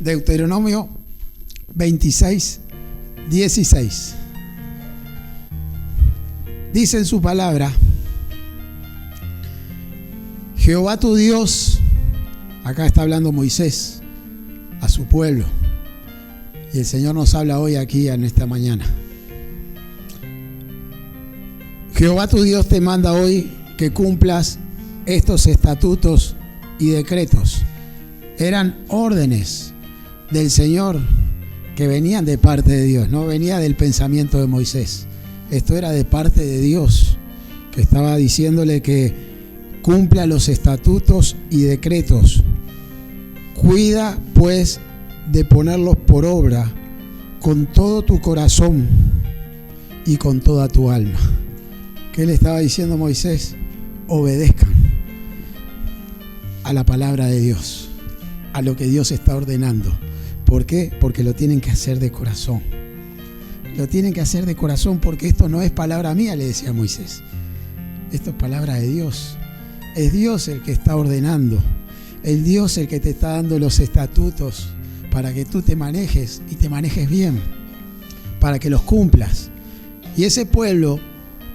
Deuteronomio 26, 16. Dice en su palabra: Jehová tu Dios, acá está hablando Moisés a su pueblo, y el Señor nos habla hoy aquí en esta mañana. Jehová tu Dios te manda hoy que cumplas estos estatutos y decretos. Eran órdenes del Señor que venían de parte de Dios, no venía del pensamiento de Moisés. Esto era de parte de Dios, que estaba diciéndole que cumpla los estatutos y decretos. Cuida pues de ponerlos por obra con todo tu corazón y con toda tu alma. ¿Qué le estaba diciendo a Moisés? Obedezcan a la palabra de Dios, a lo que Dios está ordenando. ¿Por qué? Porque lo tienen que hacer de corazón. Lo tienen que hacer de corazón, porque esto no es palabra mía, le decía Moisés. Esto es palabra de Dios. Es Dios el que está ordenando. Es Dios el que te está dando los estatutos para que tú te manejes y te manejes bien, para que los cumplas. Y ese pueblo,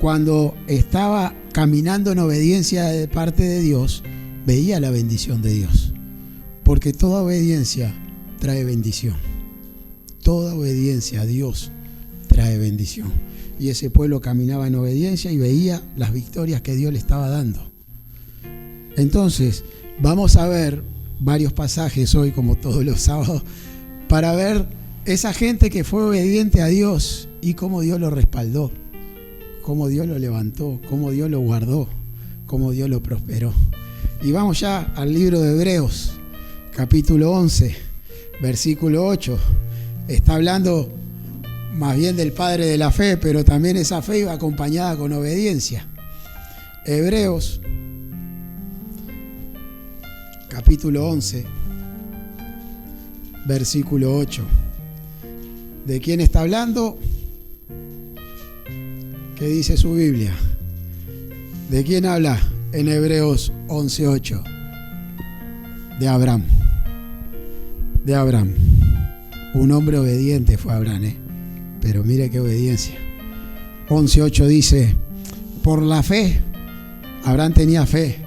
cuando estaba caminando en obediencia de parte de Dios, veía la bendición de Dios, porque toda obediencia trae bendición. Toda obediencia a Dios trae bendición. Y ese pueblo caminaba en obediencia y veía las victorias que Dios le estaba dando. Entonces, vamos a ver varios pasajes hoy, como todos los sábados, para ver esa gente que fue obediente a Dios y cómo Dios lo respaldó, cómo Dios lo levantó, cómo Dios lo guardó, cómo Dios lo prosperó. Y vamos ya al libro de Hebreos, capítulo 11, versículo 8. Está hablando más bien del padre de la fe, pero también esa fe iba acompañada con obediencia. Hebreos, capítulo 11, versículo 8. ¿De quién está hablando? ¿Qué dice su Biblia? ¿De quién habla en Hebreos 11:8? De Abraham. De Abraham. Un hombre obediente fue Abraham, pero mire qué obediencia. 11:8 dice: por la fe, Abraham tenía fe,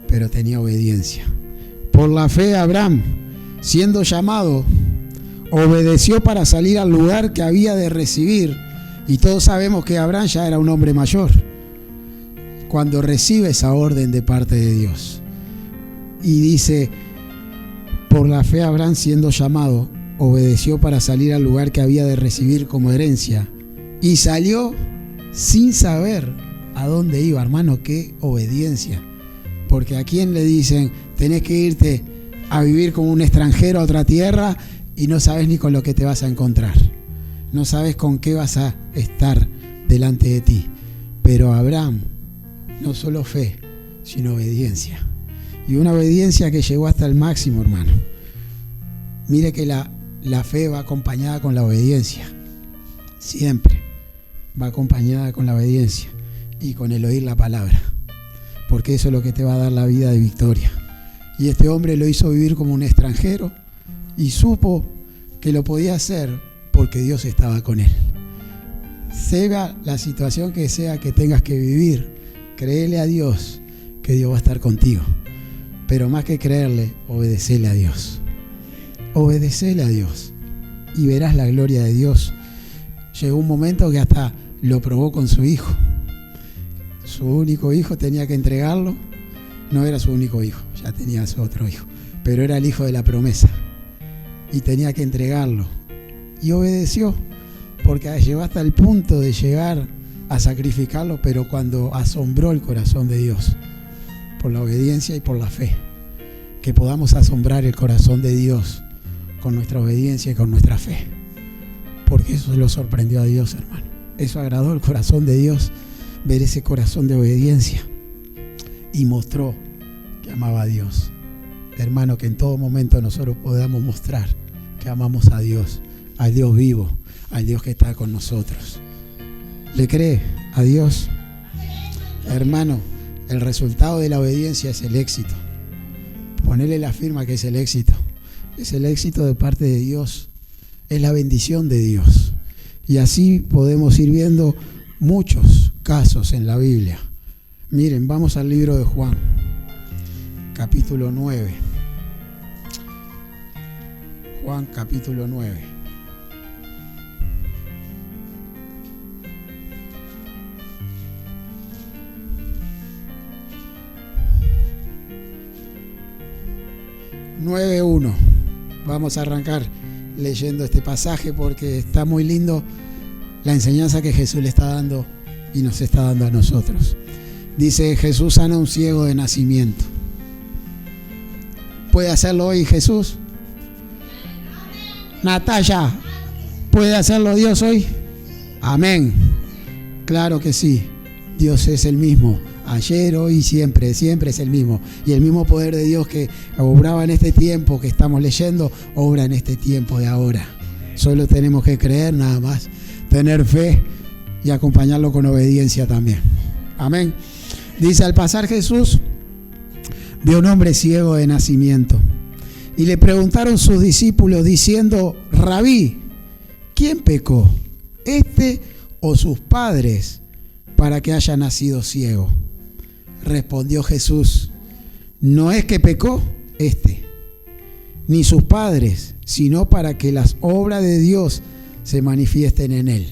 pero tenía obediencia. Por la fe Abraham, siendo llamado, obedeció para salir al lugar que había de recibir. Y todos sabemos que Abraham ya era un hombre mayor cuando recibe esa orden de parte de Dios. Y dice: por la fe Abraham, siendo llamado, obedeció para salir al lugar que había de recibir como herencia. Y salió sin saber a dónde iba. Hermano, qué obediencia. Porque a quién le dicen: tenés que irte a vivir como un extranjero a otra tierra y no sabes ni con lo que te vas a encontrar. No sabes con qué vas a estar delante de ti. Pero Abraham, no solo fe, sino obediencia. Y una obediencia que llegó hasta el máximo, hermano. Mire que la fe va acompañada con la obediencia. Siempre va acompañada con la obediencia y con el oír la palabra. Porque eso es lo que te va a dar la vida de victoria. Y este hombre lo hizo vivir como un extranjero y supo que lo podía hacer porque Dios estaba con él. Sea la situación que sea que tengas que vivir, créele a Dios que Dios va a estar contigo. Pero más que creerle, obedecele a Dios. Obedecele a Dios y verás la gloria de Dios. Llegó un momento que hasta lo probó con su hijo. Su único hijo tenía que entregarlo. No era su único hijo, ya tenía su otro hijo, pero era el hijo de la promesa y tenía que entregarlo. Y obedeció, porque llegó hasta el punto de llegar a sacrificarlo, pero cuando asombró el corazón de Dios, por la obediencia y por la fe. Que podamos asombrar el corazón de Dios con nuestra obediencia y con nuestra fe, porque eso lo sorprendió a Dios, hermano. Eso agradó el corazón de Dios, ver ese corazón de obediencia, y mostró que amaba a Dios. Hermano, que en todo momento nosotros podamos mostrar que amamos a Dios, al Dios vivo, al Dios que está con nosotros. ¿Le cree a Dios? Hermano, el resultado de la obediencia es el éxito. Ponele la firma que es el éxito. Es el éxito de parte de Dios, es la bendición de Dios. Y así podemos ir viendo muchos casos en la Biblia. Miren, vamos al libro de Juan, capítulo 9. Juan, capítulo 9. (9:1). Vamos a arrancar leyendo este pasaje porque está muy lindo la enseñanza que Jesús le está dando y nos está dando a nosotros. Dice: Jesús sana a un ciego de nacimiento. ¿Puede hacerlo hoy Jesús? Natalia, ¿puede hacerlo Dios hoy? Amén. Claro que sí. Dios es el mismo. Ayer, hoy y siempre, siempre es el mismo. Y el mismo poder de Dios que obraba en este tiempo que estamos leyendo, obra en este tiempo de ahora. Solo tenemos que creer nada más, tener fe y acompañarlo con obediencia también. Amén. Dice: al pasar Jesús vio a un hombre ciego de nacimiento. Y le preguntaron sus discípulos diciendo: Rabí, ¿quién pecó, este o sus padres, para que haya nacido ciego? Respondió Jesús: no es que pecó este, ni sus padres, sino para que las obras de Dios se manifiesten en él.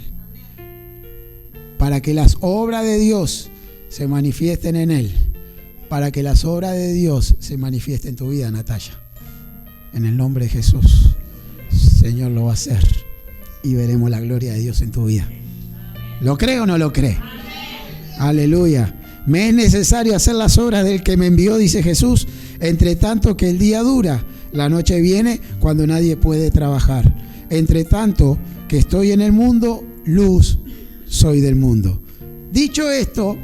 Para que las obras de Dios se manifiesten en él. Para que las obras de Dios se manifiesten en tu vida, Natalia. En el nombre de Jesús, Señor lo va a hacer y veremos la gloria de Dios en tu vida. ¿Lo cree o no lo cree? Aleluya. Me es necesario hacer las obras del que me envió, dice Jesús, entre tanto que el día dura. La noche viene cuando nadie puede trabajar. Entre tanto que estoy en el mundo, luz soy del mundo. Dicho esto,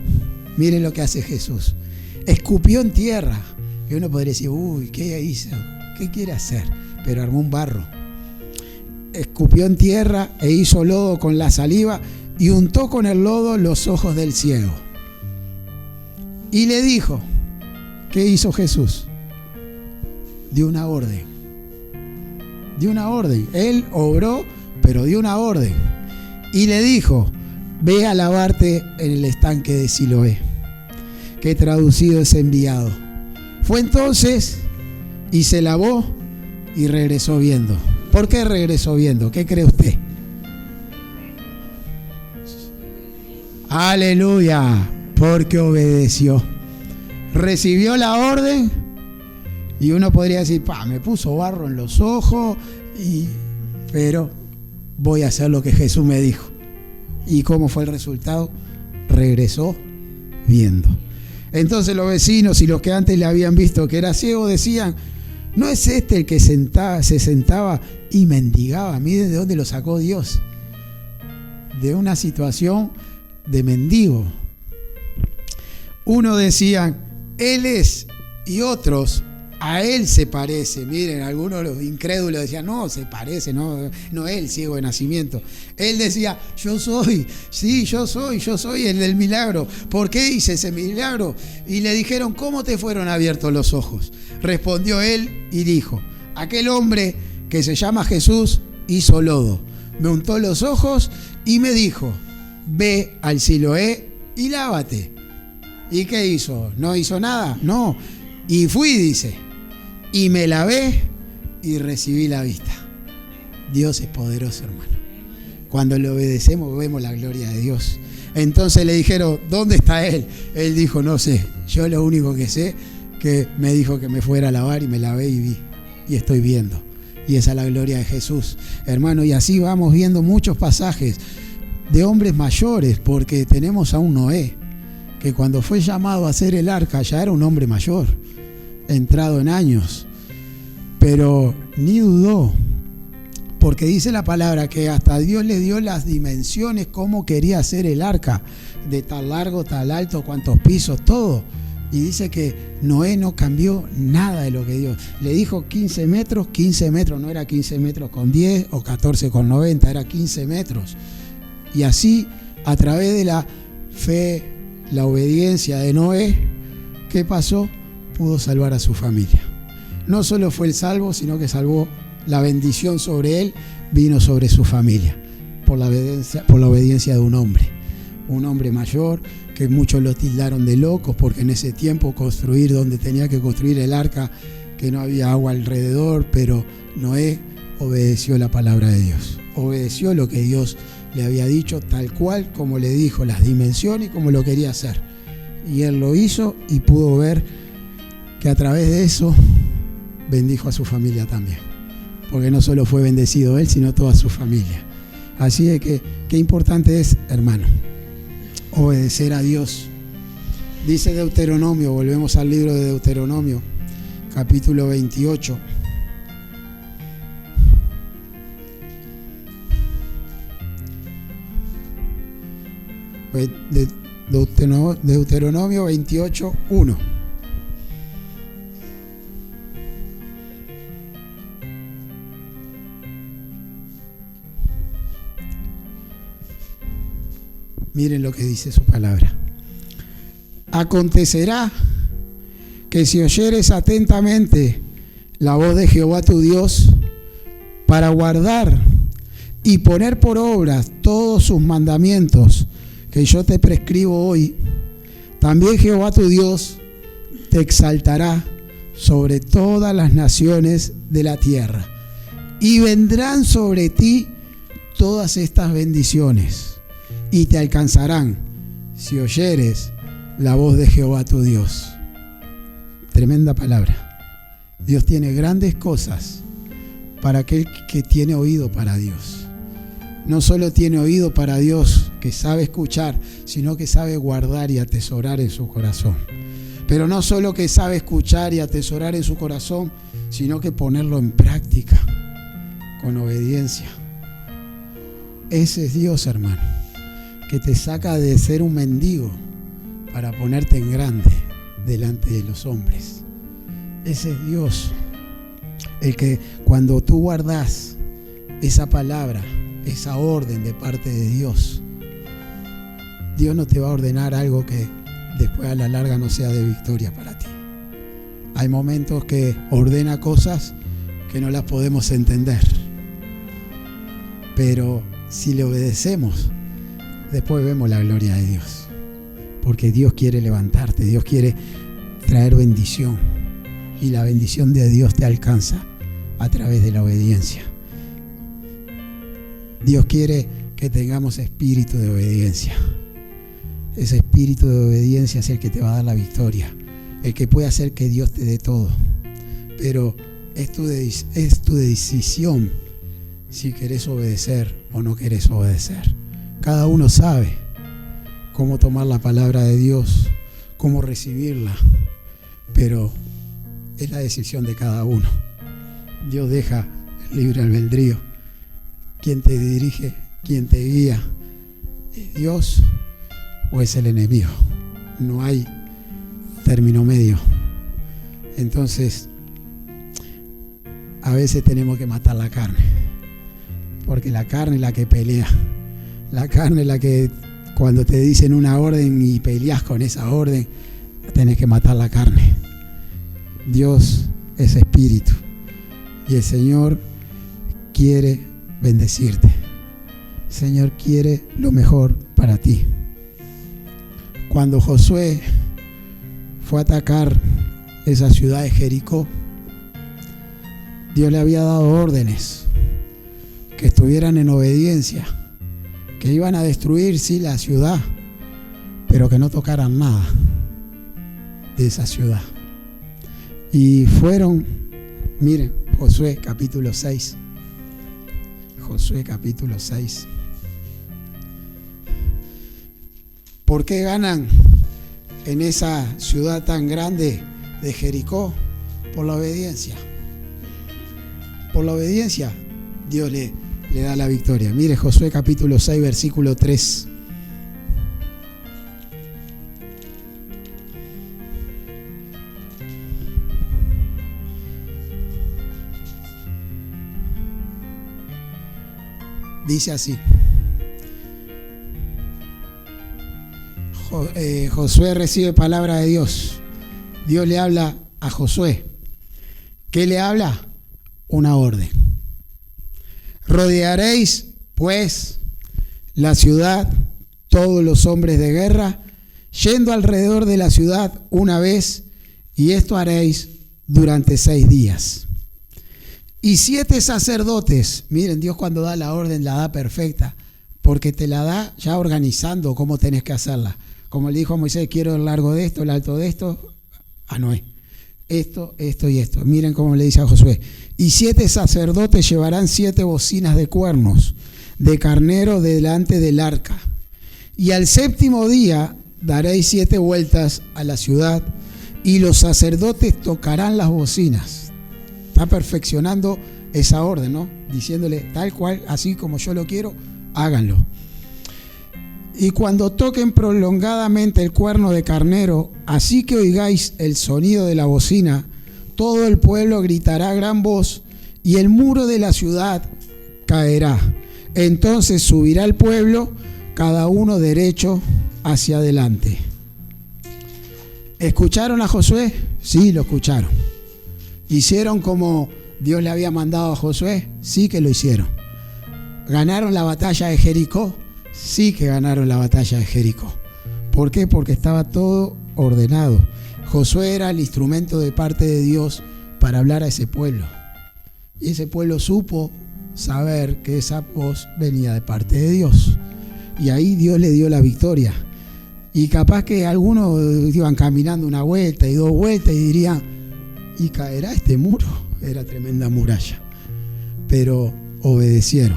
miren lo que hace Jesús. Escupió en tierra. Y uno podría decir: uy, ¿qué hizo? ¿Qué quiere hacer? Pero armó un barro. Escupió en tierra e hizo lodo con la saliva y untó con el lodo los ojos del ciego. Y le dijo: ¿qué hizo Jesús? Dio una orden. Dio una orden. Él obró, pero dio una orden. Y le dijo: ve a lavarte en el estanque de Siloé, que traducido es enviado. Fue entonces y se lavó y regresó viendo. ¿Por qué regresó viendo? ¿Qué cree usted? Aleluya, porque obedeció. Recibió la orden y uno podría decir: me puso barro en los ojos, pero voy a hacer lo que Jesús me dijo. ¿Y cómo fue el resultado? Regresó viendo. Entonces los vecinos y los que antes le habían visto que era ciego decían: ¿no es este el que se sentaba y mendigaba? Mire de dónde lo sacó Dios. De una situación de mendigo. Uno decían: él es, y otros: a él se parece. Miren, algunos los incrédulos decían: no, se parece, no él, ciego de nacimiento. Él decía: yo soy, sí, yo soy el del milagro. ¿Por qué hice ese milagro? Y le dijeron: ¿cómo te fueron abiertos los ojos? Respondió él y dijo: aquel hombre que se llama Jesús hizo lodo, me untó los ojos y me dijo: ve al Siloé y lávate. ¿Y qué hizo? ¿No hizo nada? No. Y fui, dice, y me lavé y recibí la vista. Dios es poderoso, hermano. Cuando le obedecemos vemos la gloria de Dios. Entonces le dijeron: ¿dónde está él? Él dijo: no sé, yo lo único que sé que me dijo que me fuera a lavar y me lavé y vi y estoy viendo. Y esa es la gloria de Jesús, hermano. Y así vamos viendo muchos pasajes de hombres mayores, porque tenemos a un Noé que cuando fue llamado a hacer el arca ya era un hombre mayor, entrado en años, pero ni dudó, porque dice la palabra que hasta Dios le dio las dimensiones cómo quería hacer el arca, de tal largo, tal alto, cuántos pisos, todo. Y dice que Noé no cambió nada de lo que Dios le dijo. 15 metros, no era 15 metros con 10 o 14 con 90, era 15 metros. Y así, a través de la fe, la obediencia de Noé, ¿qué pasó? Pudo salvar a su familia. no solo fue el salvo, sino que salvó la bendición sobre él, vino sobre su familia, por la obediencia de un hombre mayor, que muchos lo tildaron de locos, porque en ese tiempo construir donde tenía que construir el arca, que no había agua alrededor, pero Noé obedeció la palabra de Dios, obedeció lo que Dios le había dicho, tal cual como le dijo, las dimensiones y como lo quería hacer. Y él lo hizo y pudo ver que a través de eso bendijo a su familia también, porque no solo fue bendecido él, sino toda su familia. Así es que qué importante es, hermano, obedecer a Dios. Dice Deuteronomio, volvemos al libro de Deuteronomio, capítulo 28. Deuteronomio 28, 1. Miren lo que dice su palabra. Acontecerá que si oyeres atentamente la voz de Jehová tu Dios para guardar y poner por obra todos sus mandamientos que yo te prescribo hoy, también Jehová tu Dios te exaltará sobre todas las naciones de la tierra, y vendrán sobre ti todas estas bendiciones, y te alcanzarán si oyeres la voz de Jehová tu Dios. Tremenda palabra. Dios tiene grandes cosas para aquel que tiene oído para Dios. No solo tiene oído para Dios, que sabe escuchar, sino que sabe guardar y atesorar en su corazón. Pero no solo que sabe escuchar y atesorar en su corazón, sino que ponerlo en práctica, con obediencia. Ese es Dios, hermano, que te saca de ser un mendigo para ponerte en grande delante de los hombres. Ese es Dios, el que cuando tú guardas esa palabra, esa orden de parte de Dios, Dios no te va a ordenar algo que después a la larga no sea de victoria para ti. Hay momentos que ordena cosas que no las podemos entender, pero si le obedecemos, después vemos la gloria de Dios, porque Dios quiere levantarte, Dios quiere traer bendición, y la bendición de Dios te alcanza a través de la obediencia. Dios quiere que tengamos espíritu de obediencia. Ese espíritu de obediencia es el que te va a dar la victoria, el que puede hacer que Dios te dé todo. Pero es tu decisión si querés obedecer o no querés obedecer. Cada uno sabe cómo tomar la palabra de Dios, cómo recibirla, pero es la decisión de cada uno. Dios deja el libre albedrío. ¿Quién te dirige? ¿Quién te guía? ¿Es Dios o es el enemigo? No hay término medio. Entonces, a veces tenemos que matar la carne, porque la carne es la que pelea. La carne es la que cuando te dicen una orden y peleas con esa orden, tenés que matar la carne. Dios es espíritu y el Señor quiere bendecirte. El Señor quiere lo mejor para ti. Cuando Josué fue a atacar esa ciudad de Jericó, Dios le había dado órdenes que estuvieran en obediencia, que iban a destruir, sí, la ciudad, pero que no tocaran nada de esa ciudad. Y fueron, miren, Josué capítulo 6. Josué capítulo 6. ¿Por qué ganan en esa ciudad tan grande de Jericó? Por la obediencia. Por la obediencia Dios le da la victoria. Mire Josué capítulo 6, versículo 3. Dice así. Josué recibe palabra de Dios. Dios le habla a Josué ¿Qué le habla? Una orden. Rodearéis, pues, la ciudad, todos los hombres de guerra, yendo alrededor de la ciudad una vez, y esto haréis durante 6 días. Y 7 sacerdotes, miren, Dios cuando da la orden la da perfecta, porque te la da ya organizando cómo tenés que hacerla. Como le dijo a Moisés, quiero el largo de esto, el alto de esto, a Noé. Esto y esto. Miren cómo le dice a Josué. Y 7 sacerdotes llevarán 7 bocinas de cuernos de carnero delante del arca. Y al 7º día daréis 7 vueltas a la ciudad, y los sacerdotes tocarán las bocinas. Está perfeccionando esa orden, ¿no? Diciéndole tal cual, así como yo lo quiero, háganlo. Y cuando toquen prolongadamente el cuerno de carnero, así que oigáis el sonido de la bocina, todo el pueblo gritará a gran voz, y el muro de la ciudad caerá. Entonces subirá el pueblo, cada uno derecho hacia adelante. ¿Escucharon a Josué? Sí, lo escucharon. ¿Hicieron como Dios le había mandado a Josué? Sí que lo hicieron. ¿Ganaron la batalla de Jericó? Sí que ganaron la batalla de Jericó. ¿Por qué? Porque estaba todo ordenado. Josué era el instrumento de parte de Dios para hablar a ese pueblo. Y ese pueblo supo saber que esa voz venía de parte de Dios. Y ahí Dios le dio la victoria. Y capaz que algunos iban caminando una vuelta y 2 vueltas y dirían, ¿y caerá este muro? Era tremenda muralla. Pero obedecieron.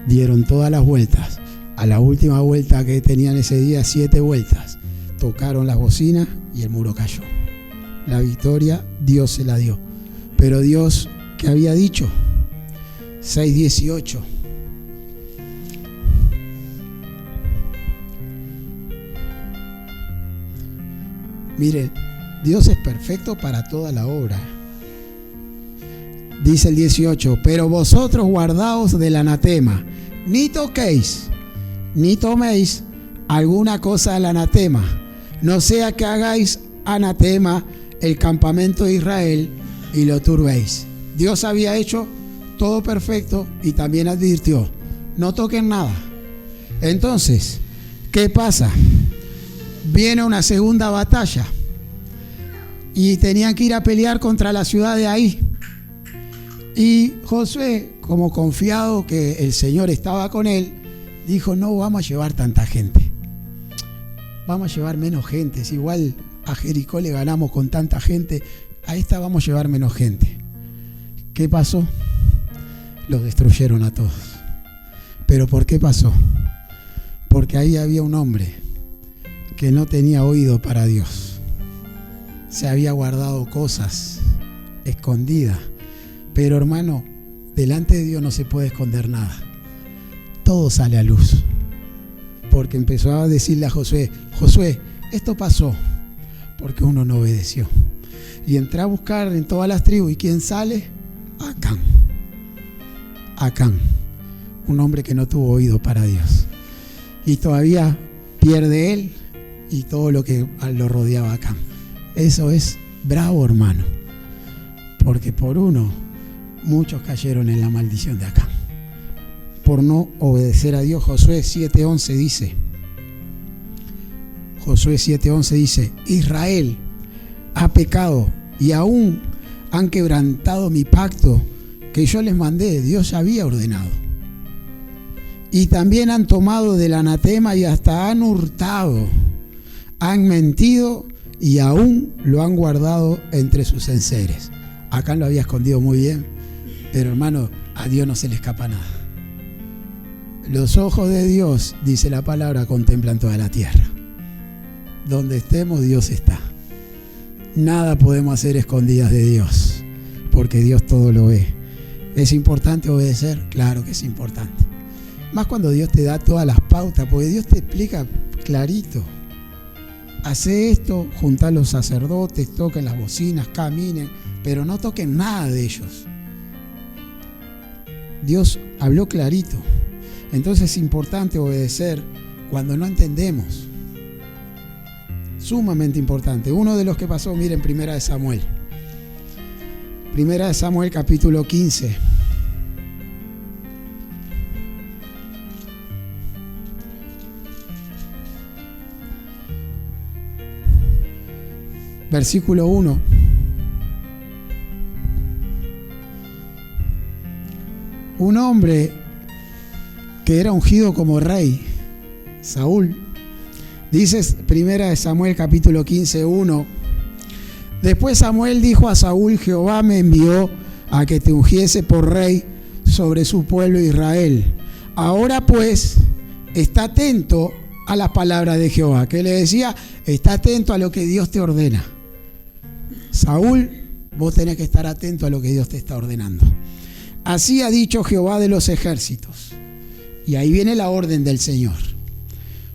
Dieron todas las vueltas. A la última vuelta que tenían ese día, 7 vueltas. Tocaron las bocinas y el muro cayó. La victoria Dios se la dio. Pero Dios, ¿qué había dicho? 6:18. Mire, Dios es perfecto para toda la obra. Dice el 18, pero vosotros guardaos del anatema, ni toquéis, ni toméis alguna cosa del anatema, no sea que hagáis anatema el campamento de Israel y lo turbéis. Dios había hecho todo perfecto y también advirtió, no toquen nada. Entonces, ¿qué pasa? Viene una segunda batalla y tenían que ir a pelear contra la ciudad de Ai. Y Josué, como confiado que el Señor estaba con él, dijo, no vamos a llevar tanta gente, vamos a llevar menos gente. Si igual a Jericó le ganamos con tanta gente, a esta vamos a llevar menos gente. ¿Qué pasó? Los destruyeron a todos. ¿Pero por qué pasó? Porque ahí había un hombre que no tenía oído para Dios. Se había guardado cosas escondidas. Pero hermano, delante de Dios no se puede esconder nada. Todo sale a luz. Porque empezó a decirle a Josué, Josué, esto pasó porque uno no obedeció. Y entré a buscar en todas las tribus. ¿Y quién sale? Acán. Acán. Un hombre que no tuvo oído para Dios. Y todavía pierde él y todo lo que lo rodeaba acá. Eso es bravo, hermano, porque por uno muchos cayeron en la maldición de acá por no obedecer a Dios. Josué 7:11 dice, Israel ha pecado y aún han quebrantado mi pacto que yo les mandé. Dios había ordenado. Y también han tomado del anatema y hasta han hurtado, han mentido y aún lo han guardado entre sus enseres. Acá lo había escondido muy bien, pero hermano, a Dios no se le escapa nada. Los ojos de Dios, dice la palabra, contemplan toda la tierra. Donde estemos, Dios está. Nada podemos hacer escondidas de Dios, porque Dios todo lo ve. ¿Es importante obedecer? Claro que es importante. Más cuando Dios te da todas las pautas, porque Dios te explica clarito. Hace esto, juntá a los sacerdotes, toquen las bocinas, caminen, pero no toquen nada de ellos. Dios habló clarito. Entonces es importante obedecer cuando no entendemos. Sumamente importante. Uno de los que pasó, miren, 1 Samuel. Primera de Samuel capítulo 15. Versículo 1. Un hombre que era ungido como rey, Saúl. Dice Primera de Samuel capítulo 15, 1. Después Samuel dijo a Saúl: Jehová me envió a que te ungiese por rey sobre su pueblo Israel. Ahora pues, está atento a las palabras de Jehová. Que le decía: está atento a lo que Dios te ordena. Saúl, vos tenés que estar atento a lo que Dios te está ordenando. Así ha dicho Jehová de los ejércitos. Y ahí viene la orden del Señor.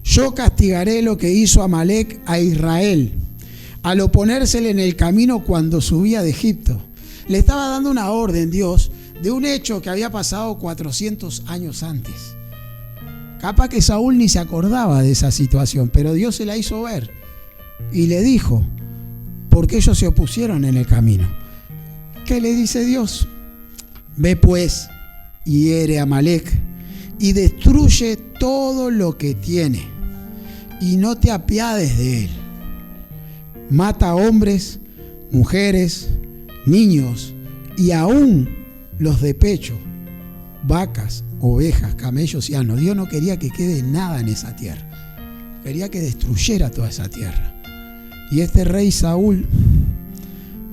Yo castigaré lo que hizo Amalec a Israel al oponérsele en el camino cuando subía de Egipto. Le estaba dando una orden Dios de un hecho que había pasado 400 años antes. Capaz que Saúl ni se acordaba de esa situación, pero Dios se la hizo ver y le dijo: porque ellos se opusieron en el camino. ¿Qué le dice Dios? Ve pues y hiere a Amalec y destruye todo lo que tiene y no te apiades de él. Mata a hombres, mujeres, niños y aún los de pecho, vacas, ovejas, camellos y asnos. Dios no quería que quede nada en esa tierra. Quería que destruyera toda esa tierra. Y este rey Saúl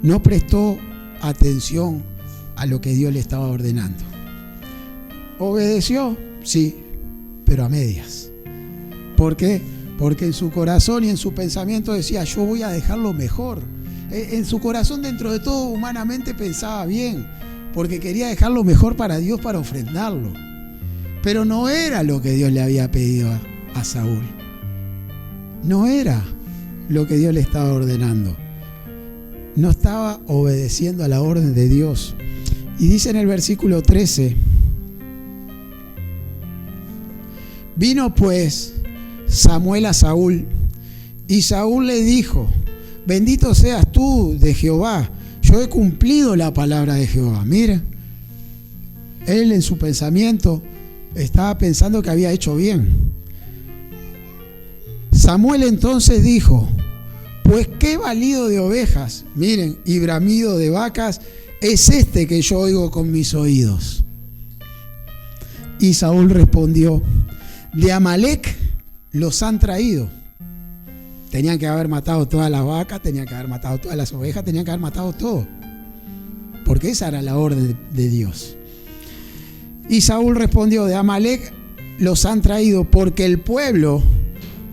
no prestó atención a lo que Dios le estaba ordenando. ¿Obedeció? Sí, pero a medias. ¿Por qué? Porque en su corazón y en su pensamiento decía: yo voy a dejar lo mejor. En su corazón, dentro de todo, humanamente pensaba bien, porque quería dejar lo mejor para Dios, para ofrendarlo. Pero no era lo que Dios le había pedido a Saúl. No era lo que Dios le estaba ordenando. No estaba obedeciendo a la orden de Dios. Y dice en el versículo 13: vino pues Samuel a Saúl, y Saúl le dijo: bendito seas tú de Jehová, yo he cumplido la palabra de Jehová. Mira, él en su pensamiento estaba pensando que había hecho bien. Samuel entonces dijo: pues qué balido de ovejas, miren, y bramido de vacas es este que yo oigo con mis oídos. Y Saúl respondió: de Amalec los han traído. Tenían que haber matado todas las vacas, tenían que haber matado todas las ovejas, tenían que haber matado todo, porque esa era la orden de Dios. Y Saúl respondió: de Amalec los han traído, porque el pueblo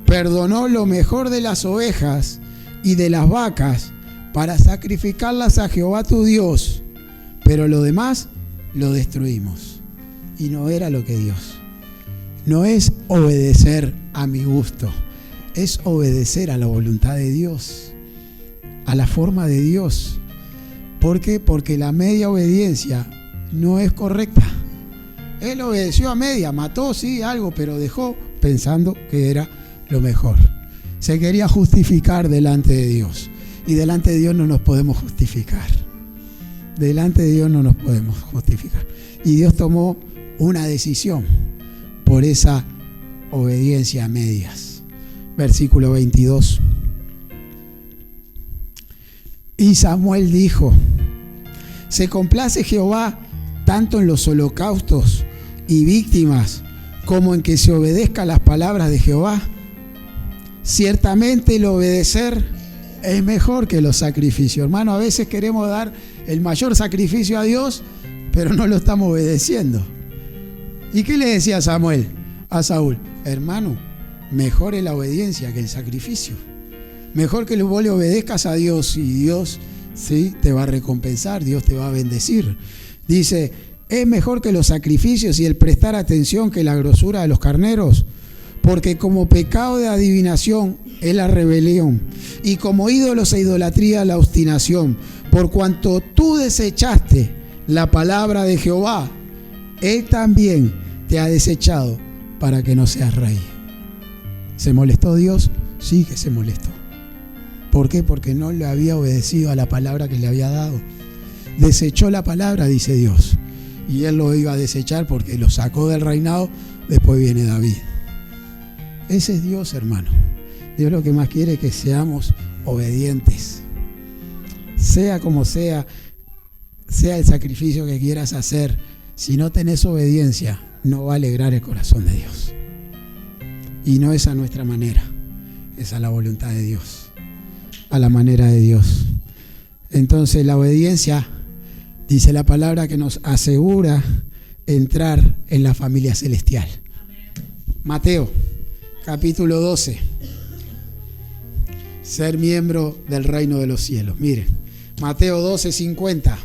perdonó lo mejor de las ovejas y de las vacas para sacrificarlas a Jehová tu Dios, pero lo demás lo destruimos. Y no era lo que Dios. No es obedecer a mi gusto, es obedecer a la voluntad de Dios, a la forma de Dios. ¿Por qué? Porque la media obediencia no es correcta. Él obedeció a media, mató sí algo, pero dejó pensando que era lo mejor. Se quería justificar delante de Dios, y delante de Dios no nos podemos justificar. Delante de Dios no nos podemos justificar. Y Dios tomó una decisión por esa obediencia a medias. Versículo 22. Y Samuel dijo: ¿se complace Jehová tanto en los holocaustos y víctimas como en que se obedezca las palabras de Jehová? Ciertamente el obedecer es mejor que los sacrificios. Hermano, a veces queremos dar el mayor sacrificio a Dios, pero no lo estamos obedeciendo. ¿Y qué le decía Samuel a Saúl? Hermano, mejor es la obediencia que el sacrificio. Mejor que vos le obedezcas a Dios, y Dios sí te va a recompensar, Dios te va a bendecir. Dice: es mejor que los sacrificios y el prestar atención que la grosura de los carneros, porque como pecado de adivinación es la rebelión, y como ídolos e idolatría la obstinación. Por cuanto tú desechaste la palabra de Jehová, Él también te ha desechado para que no seas rey. ¿Se molestó Dios? Sí que se molestó. ¿Por qué? Porque no le había obedecido a la palabra que le había dado. desechó la palabra, dice Dios. Y él lo iba a desechar porque lo sacó del reinado. Después viene David. Ese es Dios, hermano. Dios lo que más quiere es que seamos obedientes. Sea como sea el sacrificio que quieras hacer, si no tenés obediencia, no va a alegrar el corazón de Dios. Y no es a nuestra manera, es a la voluntad de Dios, a la manera de Dios. Entonces la obediencia, dice la palabra, que nos asegura entrar en la familia celestial. Mateo, capítulo 12. Ser miembro del reino de los cielos. Miren, Mateo 12:50.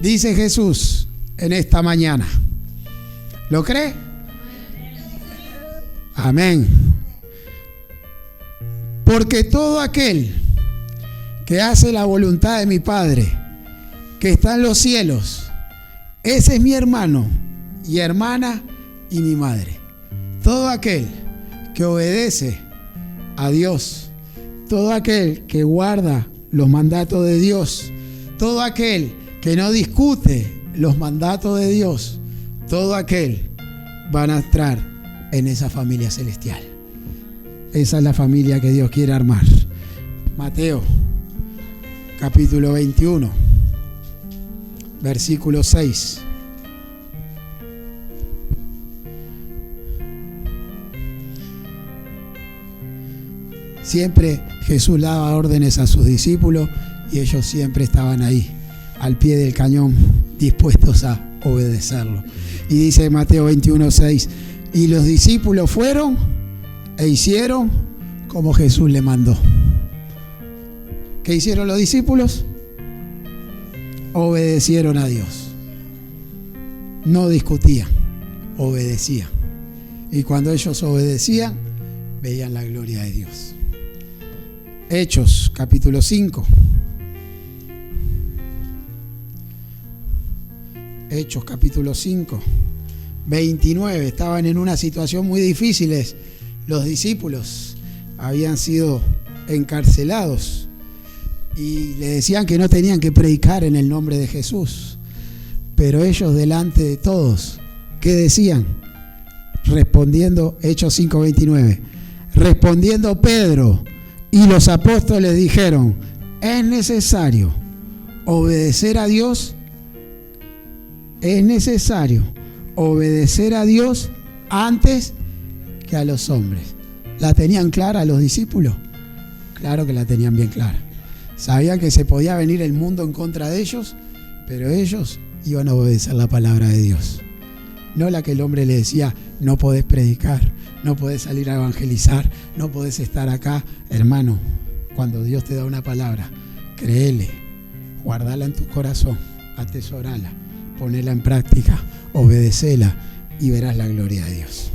Dice Jesús en esta mañana. ¿Lo cree? Amén. Porque todo aquel que hace la voluntad de mi Padre, que está en los cielos, ese es mi hermano y hermana y mi madre. Todo aquel que obedece a Dios, todo aquel que guarda los mandatos de Dios, todo aquel que no discute los mandatos de Dios, todo aquel van a entrar en esa familia celestial. Esa es la familia que Dios quiere armar. Mateo, capítulo 21, versículo 6. Siempre Jesús daba órdenes a sus discípulos y ellos siempre estaban ahí, al pie del cañón, dispuestos a obedecerlo. Y dice Mateo 21:6, y los discípulos fueron e hicieron como Jesús le mandó. ¿Qué hicieron los discípulos? Obedecieron a Dios. No discutían, obedecían. Y cuando ellos obedecían, veían la gloria de Dios. Hechos, capítulo 5. Hechos, capítulo 5, 29. Estaban en una situación muy difícil. Los discípulos habían sido encarcelados y le decían que no tenían que predicar en el nombre de Jesús. Pero ellos, delante de todos, ¿qué decían? Respondiendo, Hechos 5, 29. Respondiendo Pedro y los apóstoles dijeron: es necesario obedecer a Dios. Es necesario obedecer a Dios antes que a los hombres. ¿La tenían clara los discípulos? Claro que la tenían bien clara. Sabían que se podía venir el mundo en contra de ellos, pero ellos iban a obedecer la palabra de Dios. No la que el hombre le decía: no podés predicar, no podés salir a evangelizar, no podés estar acá. Hermano, cuando Dios te da una palabra, créele, guardala en tu corazón, atesorala, ponela en práctica, obedecela y verás la gloria de Dios.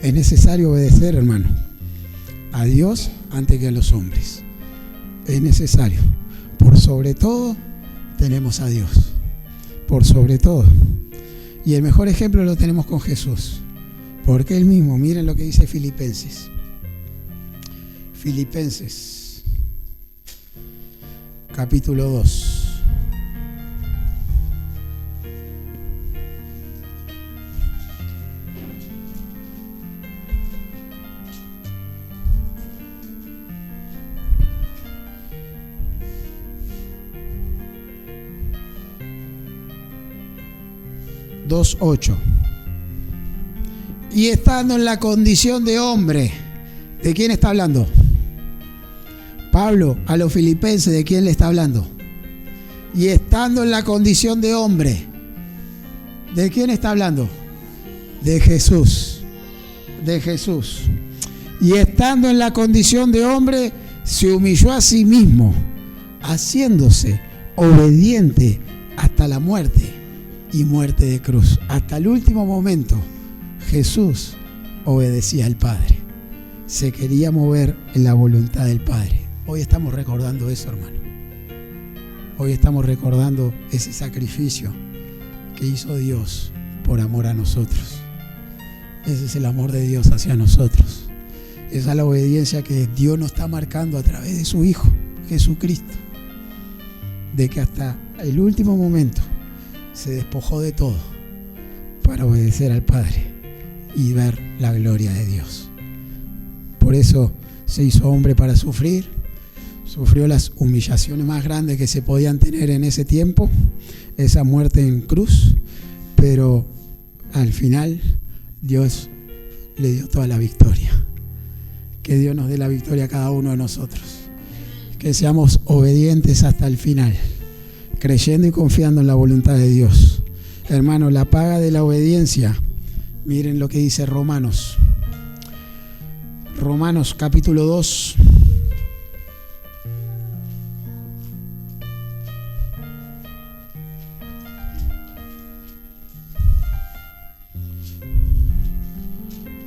Es necesario obedecer, hermano, a Dios antes que a los hombres. Es necesario. Por sobre todo tenemos a Dios. Por sobre todo. Y el mejor ejemplo lo tenemos con Jesús. Porque Él mismo, miren lo que dice Filipenses. Filipenses, capítulo 2. (2:8) Y estando en la condición de hombre, ¿de quién está hablando? Pablo a los filipenses, ¿de quién le está hablando? Y estando en la condición de hombre, ¿de quién está hablando? De Jesús. De Jesús. Y estando en la condición de hombre, se humilló a sí mismo, haciéndose obediente hasta la muerte y muerte de cruz. Hasta el último momento Jesús obedecía al Padre, se quería mover en la voluntad del Padre. Hoy estamos recordando eso, hermano. Hoy estamos recordando ese sacrificio que hizo Dios por amor a nosotros. Ese es el amor de Dios hacia nosotros. Esa es la obediencia que Dios nos está marcando a través de su Hijo, Jesucristo, de que hasta el último momento se despojó de todo para obedecer al Padre y ver la gloria de Dios. Por eso se hizo hombre para sufrir, sufrió las humillaciones más grandes que se podían tener en ese tiempo, esa muerte en cruz, pero al final Dios le dio toda la victoria. Que Dios nos dé la victoria a cada uno de nosotros, que seamos obedientes hasta el final, creyendo y confiando en la voluntad de Dios. Hermano, la paga de la obediencia, miren lo que dice Romanos capítulo 2.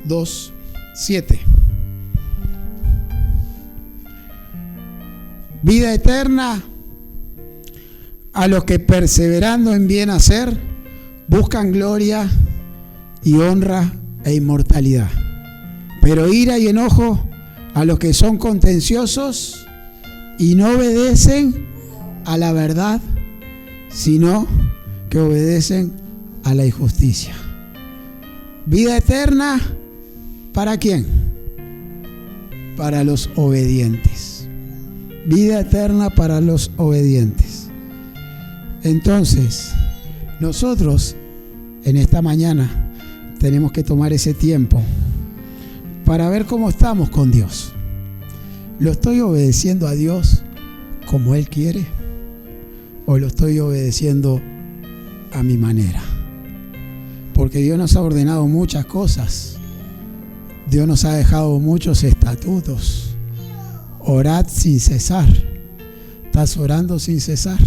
Dos, 7. Vida eterna a los que perseverando en bien hacer buscan gloria y honra e inmortalidad, pero ira y enojo a los que son contenciosos y no obedecen a la verdad, sino que obedecen a la injusticia. Vida eterna, ¿para quién? Para los obedientes. Vida eterna para los obedientes. Entonces, nosotros en esta mañana tenemos que tomar ese tiempo para ver cómo estamos con Dios. ¿Lo estoy obedeciendo a Dios como Él quiere? ¿O lo estoy obedeciendo a mi manera? Porque Dios nos ha ordenado muchas cosas. Dios nos ha dejado muchos estatutos. Orad sin cesar. ¿Estás orando sin cesar?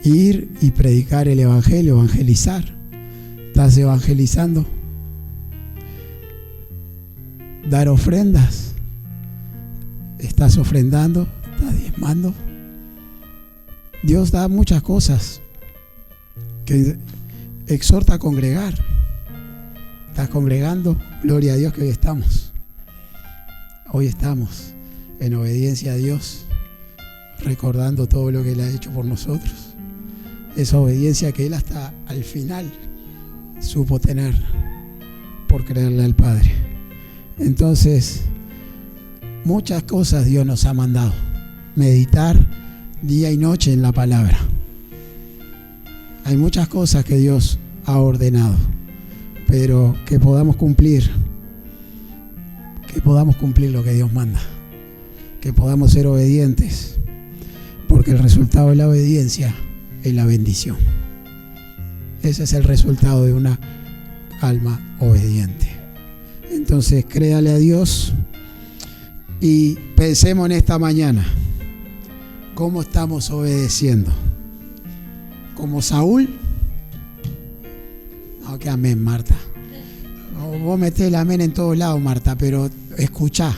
Ir y predicar el evangelio, evangelizar. ¿Estás evangelizando? Dar ofrendas. ¿Estás ofrendando? ¿Estás diezmando? Dios da muchas cosas que exhorta a congregar. ¿Estás congregando? Gloria a Dios que hoy estamos. Hoy estamos en obediencia a Dios, recordando todo lo que Él ha hecho por nosotros. Esa obediencia que Él hasta al final supo tener por creerle al Padre. Entonces, muchas cosas Dios nos ha mandado. Meditar día y noche en la palabra. Hay muchas cosas que Dios ha ordenado, pero que podamos cumplir lo que Dios manda, que podamos ser obedientes, porque el resultado de la obediencia es la bendición. Ese es el resultado de una alma obediente. Entonces, créale a Dios y pensemos en esta mañana cómo estamos obedeciendo. ¿Como Saúl? No, que amén, Marta. No, vos metés el amén en todos lados, Marta, pero escuchá.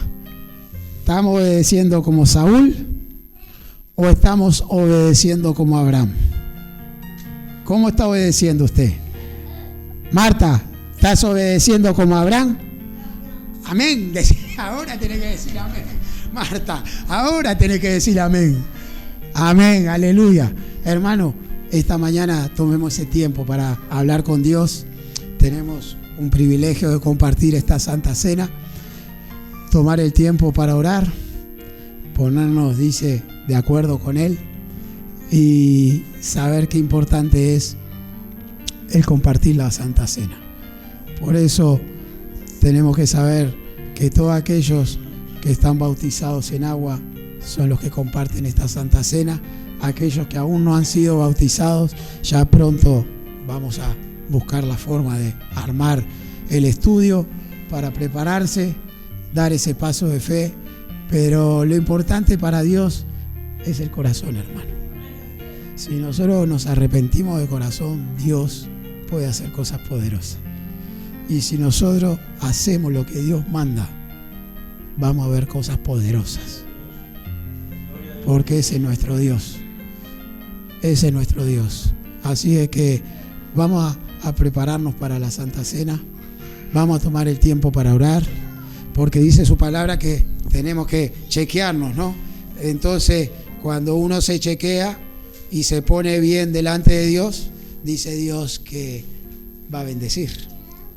¿Estamos obedeciendo como Saúl o estamos obedeciendo como Abraham? ¿Cómo está obedeciendo usted? Marta, ¿estás obedeciendo como Abraham? Amén. Ahora tenés que decir amén. Marta, ahora tenés que decir amén. Amén, aleluya. Hermano, esta mañana tomemos ese tiempo para hablar con Dios. Tenemos un privilegio de compartir esta Santa Cena. Tomar el tiempo para orar. Ponernos, dice, de acuerdo con Él. Y saber qué importante es el compartir la Santa Cena. Por eso tenemos que saber que todos aquellos que están bautizados en agua son los que comparten esta Santa Cena. Aquellos que aún no han sido bautizados, ya pronto vamos a buscar la forma de armar el estudio para prepararse, dar ese paso de fe. Pero lo importante para Dios es el corazón, hermano. Si nosotros nos arrepentimos de corazón, Dios puede hacer cosas poderosas. Y si nosotros hacemos lo que Dios manda, vamos a ver cosas poderosas. Porque ese es nuestro Dios. Ese es nuestro Dios. Así es que vamos a prepararnos para la Santa Cena. Vamos a tomar el tiempo para orar. Porque dice su palabra que tenemos que chequearnos, ¿no? Entonces, cuando uno se chequea y se pone bien delante de Dios, dice Dios que va a bendecir.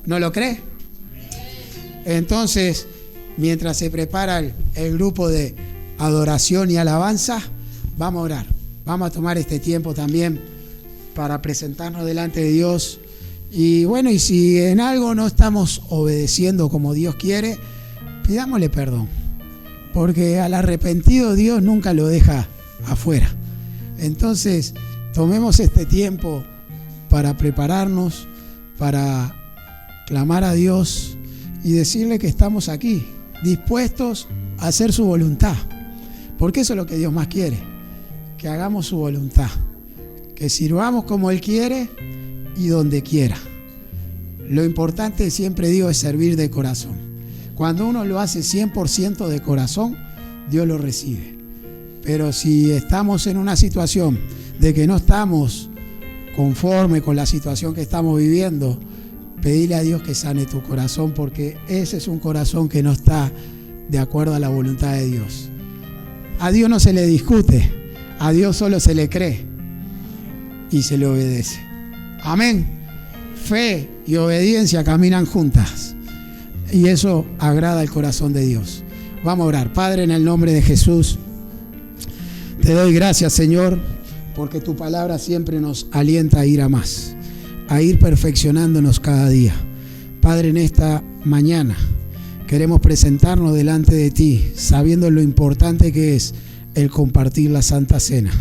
¿No lo cree? Entonces, mientras se prepara el grupo de adoración y alabanza, vamos a orar. Vamos a tomar este tiempo también para presentarnos delante de Dios. Y bueno, y si en algo no estamos obedeciendo como Dios quiere, pidámosle perdón. Porque al arrepentido Dios nunca lo deja afuera. Entonces, tomemos este tiempo para prepararnos, para clamar a Dios y decirle que estamos aquí, dispuestos a hacer su voluntad. Porque eso es lo que Dios más quiere, que hagamos su voluntad, que sirvamos como Él quiere y donde quiera. Lo importante, siempre digo, es servir de corazón. Cuando uno lo hace 100% de corazón, Dios lo recibe. Pero si estamos en una situación de que no estamos conforme con la situación que estamos viviendo, pedirle a Dios que sane tu corazón, porque ese es un corazón que no está de acuerdo a la voluntad de Dios. A Dios no se le discute, a Dios solo se le cree y se le obedece. Amén. Fe y obediencia caminan juntas y eso agrada al corazón de Dios. Vamos a orar. Padre, en el nombre de Jesús, te doy gracias, Señor, porque tu palabra siempre nos alienta a ir a más, a ir perfeccionándonos cada día. Padre, en esta mañana queremos presentarnos delante de ti, sabiendo lo importante que es el compartir la Santa Cena.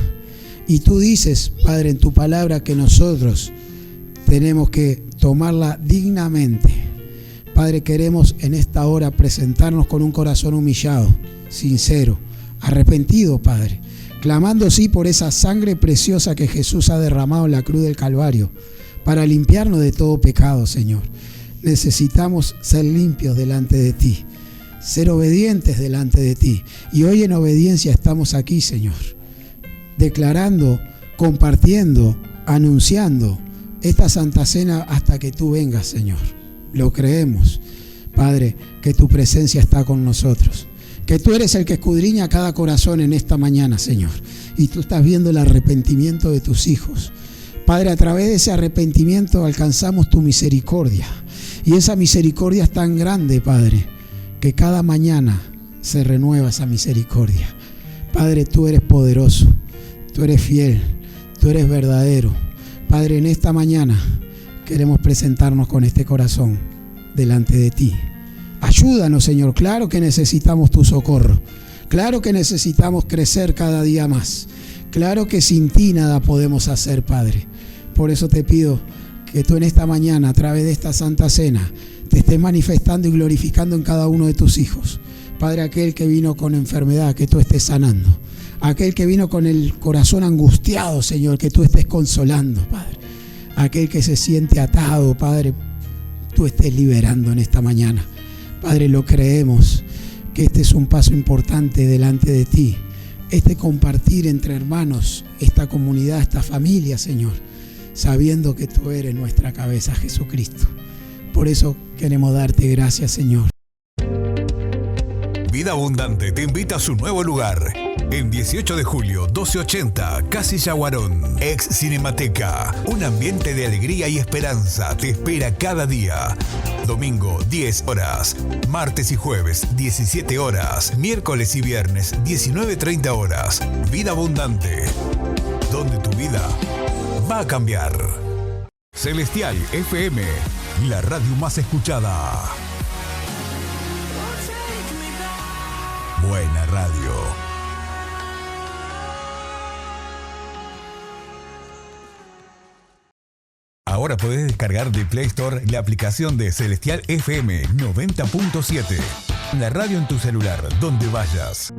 Y tú dices, Padre, en tu palabra que nosotros tenemos que tomarla dignamente. Padre, queremos en esta hora presentarnos con un corazón humillado, sincero, arrepentido, Padre, clamando sí por esa sangre preciosa que Jesús ha derramado en la cruz del Calvario, para limpiarnos de todo pecado, Señor. Necesitamos ser limpios delante de ti, ser obedientes delante de ti. Y hoy en obediencia estamos aquí, Señor, declarando, compartiendo, anunciando esta Santa Cena hasta que tú vengas, Señor. Lo creemos, Padre, que tu presencia está con nosotros, que tú eres el que escudriña cada corazón en esta mañana, Señor, y tú estás viendo el arrepentimiento de tus hijos. Padre, a través de ese arrepentimiento alcanzamos tu misericordia, y esa misericordia es tan grande, Padre, que cada mañana se renueva esa misericordia. Padre, tú eres poderoso, tú eres fiel, tú eres verdadero. Padre, en esta mañana queremos presentarnos con este corazón delante de ti. Ayúdanos, Señor. Claro que necesitamos tu socorro. Claro que necesitamos crecer cada día más. Claro que sin ti nada podemos hacer, Padre. Por eso te pido que tú en esta mañana, a través de esta Santa Cena, te estés manifestando y glorificando en cada uno de tus hijos. Padre, aquel que vino con enfermedad, que tú estés sanando. Aquel que vino con el corazón angustiado, Señor, que tú estés consolando, Padre. Aquel que se siente atado, Padre, tú estés liberando en esta mañana. Padre, lo creemos, que este es un paso importante delante de ti. Este compartir entre hermanos, esta comunidad, esta familia, Señor, sabiendo que tú eres nuestra cabeza, Jesucristo. Por eso queremos darte gracias, Señor. Vida Abundante te invita a su nuevo lugar. En 18 de julio, 1280, Casilla Guarón, ex Cinemateca. Un ambiente de alegría y esperanza te espera cada día. Domingo, 10 horas. Martes y jueves, 17 horas. Miércoles y viernes, 19:30 horas. Vida Abundante, donde tu vida va a cambiar. Celestial FM, la radio más escuchada. Buena radio. Ahora podés descargar de Play Store la aplicación de Celestial FM 90.7. La radio en tu celular, donde vayas.